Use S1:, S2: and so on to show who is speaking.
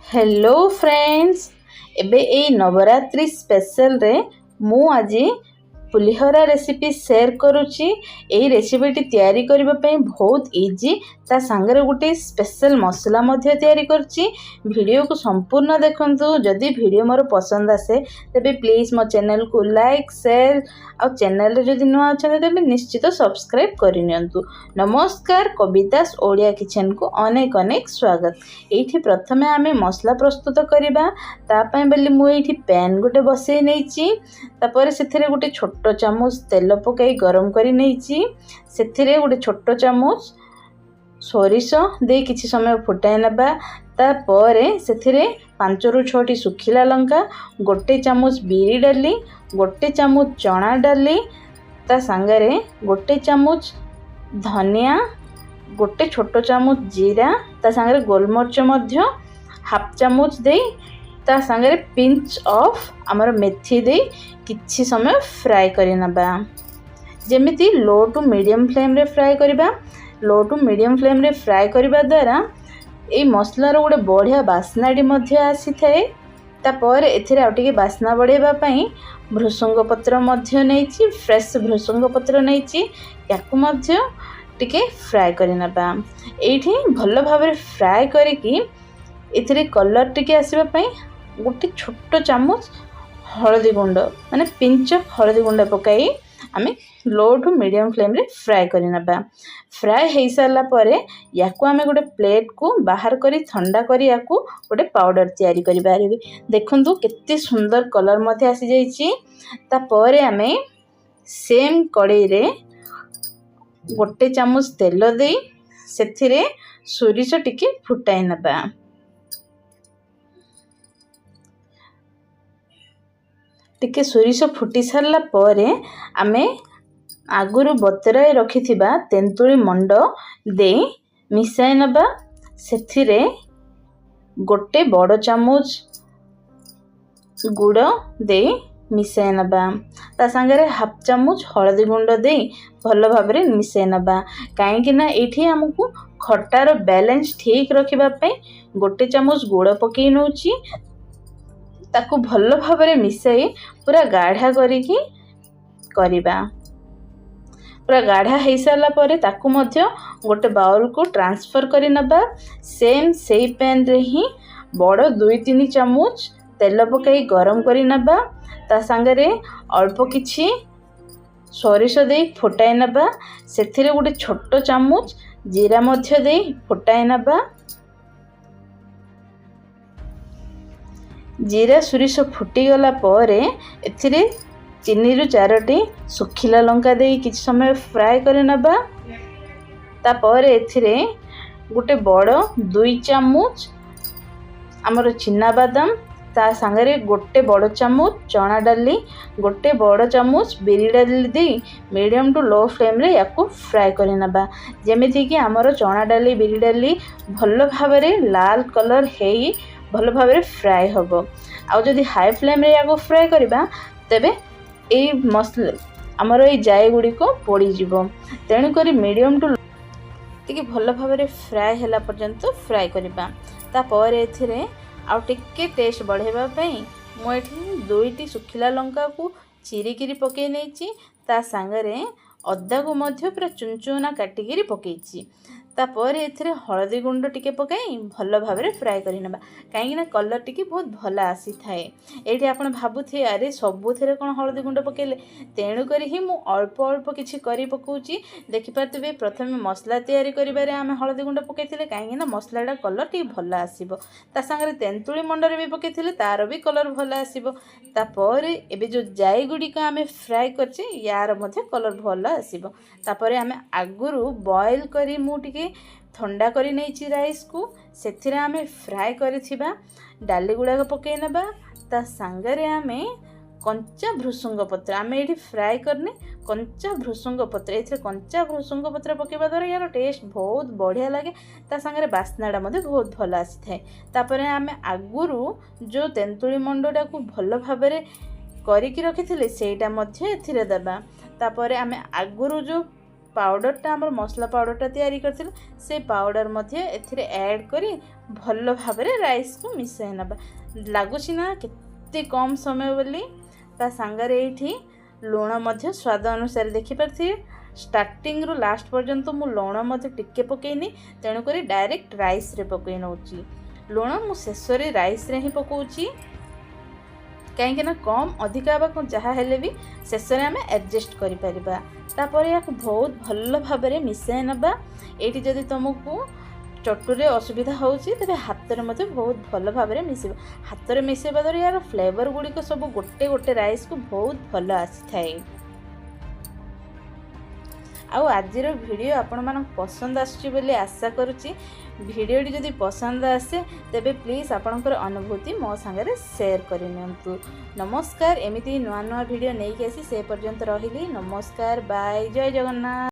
S1: Hello friends एबे ए Navratri special रे मु आज पुलिहरा रेसिपी शेयर करुच्ची। यही रेसिपीटी तैयारी करबा पई बहुत इजी ता संगे गोटे स्पेशल मसला मध्य तैयारी करची। वीडियो को संपूर्ण देखंतु। जदि वीडियो मोर पसंद आसे तेबे प्लीज मो चैनल को लाइक शेयर और चैनल रे जदि नुआ अछन तेबे निश्चित सब्सक्राइब करिनियंतु। नमस्कार, कवितास ओडिया किचन को अनेक अनेक स्वागत। एठी प्रथमे आमे मसला प्रस्तुत करिबा। ता पई बेली मु एठी पैन गोटे बसई नेची। तापर सेथिरे गोटे छोट चामच तेल पकाई गरम करी नेची। सेथिरे गोटे छोट चामच सोरिष दे किछि समय फुटाई नबा। तापर सेथिरे 5 रु 6 सुखिला लंका, गोटे चामच बिरी डाली, गोटे चामच चना डाली, ता संगरे गोटे चामच धनिया, गोटे छोट चामच जीरा, ता संगरे गोलमर्च मध्य हाफ चामच दे, ता संगरे पिंच ऑफ आमर मेथी दे किछि समय फ्राई करि नबा। जेमिति लो टू मीडियम फ्लेम रे फ्राई करिबा। लो टू मीडियम फ्लेम रे फ्राई करिबा द्वारा ए मसला रो गोटे बढ़िया बास्नाडी मध्य आसी थाए। तापर एथिरे आ टिके बास्ना बढ़ेबा पई भृसंग पत्र मध्य नेची, फ्रेश भृसंग पत्र नेची, याकु मध्य टिके फ्राई करि नबा। एठी भलो भाबरे फ्राई करिकि एथिरे कलर टिके आसीबा पई गोटे छोट चामच हळदी गुंड माने पिंच ऑफ हळदी गुंड पकाई आमे लो टू मीडियम फ्लेम रे फ्राई करि नबा। फ्राई हेई सारला परे याकु आमे गोटे प्लेट को बाहर करी ठंडा करी याकु गोटे पाउडर तैयारी करि बारिबे। देखंतु केते सुंदर कलर मथे आसी जाईची। ता परे आमे सेम कड़ाई रे गोटे चामच तेल दे सेथिरे सोरिष टिके फुटाई नबा। टिके सोरिष फुटी सारला परे आमे आगुरु बतराई रखिथिबा तेंतुली मंड दे मिसाई नबा। सेथिरे गोटे बड़ चामच गुड़ दे मिसाई नबा। ता संगरे हाफ चामच हळदी गुंड दे भलो भाबरे मिसाई नबा। काहे कि ना एठी हमकु खट्टार बैलेंस ठीक रखिबा पई गोटे चामच गुड़ पकेई नउची। ताकू भलो भाबरे मिसाई पूरा गाढ़ा करिकी करिबा। पूरा गाढ़ा हेई सारला परे ताकू मध्य गोटे बाउल को ट्रांसफर करि नबा। सेम सेई पैन रे ही बड़ 2-3 चामच तेल पकाई गरम करि नबा। ता संगरे अल्प किछि सोरिष दे फुटाई नबा। सेथिरे गोटे छोट चामच जीरा मध्य दे फुटाई नबा। जीरा सोरिष फुटी गला परे एथिरे 3 रु 4 सुखिला लंका दे किछि समय फ्राई करे नबा। तापर एथिरे गोटे बड़ 2 चामच हमर चिना बादाम, ता संगरे गोटे बड़ चामच चना डाली, गोटे बड़ चामच बिरी डाली दे मीडियम टू लो फ्लेम रे याकू फ्राई करे नबा। जेमिति कि हमर चना डाली बिरी डाली भलो भाबरे लाल कलर हेई भलो भाबरे फ्राई होबो। आ जदि हाई फ्लेम रे याको फ्राई करबा तेबे ए मसला हमर ए जाय गुडी को पोड़ी जिवो। तेणु करी मीडियम टू टिके भलो भाबरे फ्राई होला पर्यंत फ्राई करबा। तापर एथिरे आ टिके टेस्ट बढ़ेबा पई मु एठी 2टी सुखिला लंका को चिरीकिरी पके नेची। ता संगरे अद्दा को मध्य पूरा चुनचुना काटिकिरी पकेची। तापर एथिरे हळदी गुंड टिके पकाई भलो भाबरे फ्राई करि नबा। काहे ना कलर टिके बहुत भला आसी थाए। एठी आपण भाबुथे अरे सबुथिरे कोन हळदी गुंड पकेले, तेणु करी ही मु अल्प अल्प किछि करी पकोची। देखि पातबे प्रथमे मसला तैयारी करिबारे आमे हळदी गुंड पकेथिले काहे ना मसलाडा कलर टिके भला आसीबो। ता संगरे तेंतुली मंडरे भी पकेथिले तार भी कलर भला आसीबो। तापर एबे जो जाई गुडी को आमे फ्राई करछे यार मध्ये कलर भला आसीबो। तापर आमे आगुरु बॉईल करी मु टिके ठंडा करी नेची राइस को सेथिरे आमे फ्राई करिथिबा डाली गुडा पके नबा। ता संगरे आमे कंचा भृसंग पत्र आमे एठी फ्राई करने कंचा भृसंग पत्र एथिरे कंचा भृसंग पत्र पकेबा द्वारा यार टेस्ट बहुत बढ़िया लागे। ता संगरे बास्नाडा मध्ये बहुत भला आसी थाए। तापरे आमे आगुरु जो तेंतुली मंडोडा को भलो भाबरे करिकी रखिथिले सेटा मध्ये एथिरे दबा। तापरे आमे आगुरु जो पाउडरटा आमर मसला पाउडरटा तैयारी करथिलु से पाउडर मध्ये एथिरे ऐड करी भल भाव राइस को मिसाई नबा। लागुछि ना केते कम समय बोली ता सांगरे एठी लुण मध्ये स्वाद अनुसार देखि परथि। स्टार्टिंग रु लास्ट पर्यंत मु लुण मध्ये टिके पकेइनी, तेणु करी डायरेक्ट राइस रे पकई नउची। लुण मु शेषरे राइस रे ही पकोउची, कहीं ना कम अधिका जहाँ हेले भी शेष में आम एडजस्ट करिपरिबा। तापर या बहुत भल भाव मिसाई नबा। एठी जदि तुमको चटुरे असुविधा होउची तबे हाथ में बहुत भल भाव मिसेब। हाथ में मिसेबा द्वारा यार फ्लेवर गुड़िक सब गोटे गोटे राइस को बहुत भल आसी थाए। आजिर वीडियो आपण मानक पसंद आसुची बोली आशा करुच्ची। वीडियोटी जदि पसंद आसे तेबे प्लीज आपणकर अनुभूति मो संगे शेयर करनियंतु। नमस्कार। एमिति नुआ नुआ वीडियो नहीं आसी से पर्यंत रहिली। नमस्कार, बाय, जय जगन्नाथ।